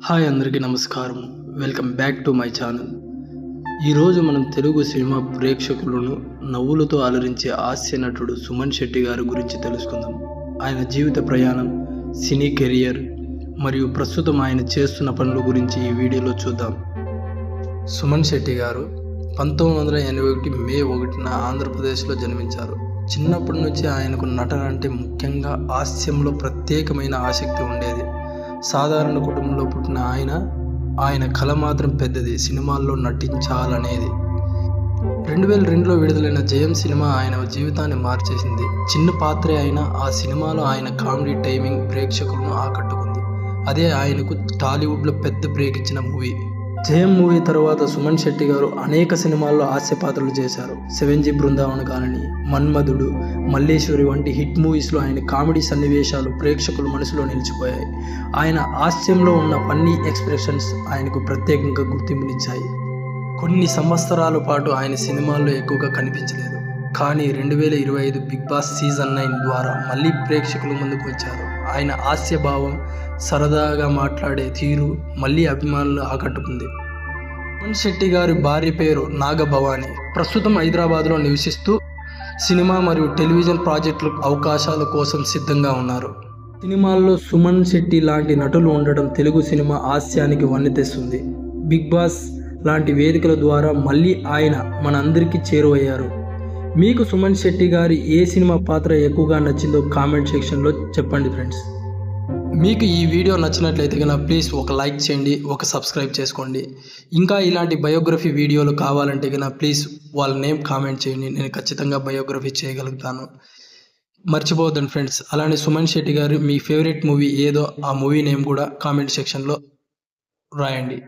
Hi అందరికీ నమస్కారం. Welcome back to my channel. ఈరోజు మనం తెలుగు సినిమా ప్రేక్షకులను నవ్వులతో అలరించే హాస్య నటుడు సుమన్ శెట్టి గారి గురించి తెలుసుకుందాం. ఆయన జీవిత ప్రయాణం, సినీ కెరియర్ మరియు ప్రస్తుతం ఆయన చేస్తున్న పనుల గురించి ఈ వీడియోలో చూద్దాం. సుమన్ శెట్టి గారు 1981 మే 1న ఆంధ్రప్రదేశ్లో జన్మించారు. చిన్నప్పటి నుంచి ఆయనకు నటన అంటే ముఖ్యంగా హాస్యంలో ప్రత్యేకమైన ఆసక్తి ఉండేది. సాధారణ కుటుంబంలో పుట్టిన ఆయన కళ మాత్రం పెద్దది, సినిమాల్లో నటించాలనేది. 2002లో విడుదలైన జయం సినిమా ఆయన జీవితాన్ని మార్చేసింది. చిన్న పాత్రే అయినా ఆ సినిమాలో ఆయన కామెడీ టైమింగ్ ప్రేక్షకులను ఆకట్టుకుంది. అదే ఆయనకు టాలీవుడ్లో పెద్ద బ్రేక్ ఇచ్చిన మూవీ. జయం మూవీ తర్వాత సుమన్ శెట్టి గారు అనేక సినిమాల్లో హాస్య పాత్రలు చేశారు. 7G బృందావన కాలనీ, మన్మధుడు, మల్లేశ్వరి వంటి హిట్ మూవీస్లో ఆయన కామెడీ సన్నివేశాలు ప్రేక్షకుల మనసులో నిలిచిపోయాయి. ఆయన హాస్యంలో ఉన్న ఫన్నీ ఎక్స్ప్రెషన్స్ ఆయనకు ప్రత్యేకంగా గుర్తింపునిచ్చాయి. కొన్ని సంవత్సరాల పాటు ఆయన సినిమాల్లో ఎక్కువగా కనిపించలేదు. కానీ 2025 బిగ్ బాస్ సీజన్ 9 ద్వారా మళ్ళీ ప్రేక్షకుల ముందుకు వచ్చారు. ఆయన హాస్య భావం, సరదాగా మాట్లాడే తీరు మళ్ళీ అభిమానులు ఆకట్టుకుంది. సుమన్ శెట్టి గారి భార్య పేరు నాగభవాని. ప్రస్తుతం హైదరాబాద్లో నివసిస్తూ సినిమా మరియు టెలివిజన్ ప్రాజెక్టుల అవకాశాల కోసం సిద్ధంగా ఉన్నారు. సినిమాల్లో సుమన్ శెట్టి లాంటి నటులు ఉండడం తెలుగు సినిమా హాస్యానికి వన్నె తెస్తుంది. బిగ్ బాస్ లాంటి వేదికల ద్వారా మళ్ళీ ఆయన మనందరికీ చేరువయ్యారు. మీకు సుమన్ శెట్టి గారి ఏ సినిమా పాత్ర ఎక్కువగా నచ్చిందో కామెంట్ సెక్షన్లో చెప్పండి ఫ్రెండ్స్. మీకు ఈ వీడియో నచ్చినట్లయితే కనుక ప్లీజ్ ఒక లైక్ చేయండి, ఒక సబ్స్క్రైబ్ చేసుకోండి. ఇంకా ఇలాంటి బయోగ్రఫీ వీడియోలు కావాలంటే కనుక ప్లీజ్ వాళ్ళ నేమ్ కామెంట్ చేయండి. నేను ఖచ్చితంగా బయోగ్రఫీ చేయగలుగుతాను. మర్చిపోవద్దండి ఫ్రెండ్స్. అలానే సుమన్ శెట్టి గారు మీ ఫేవరెట్ మూవీ ఏదో ఆ మూవీ నేమ్ కూడా కామెంట్ సెక్షన్లో రాయండి.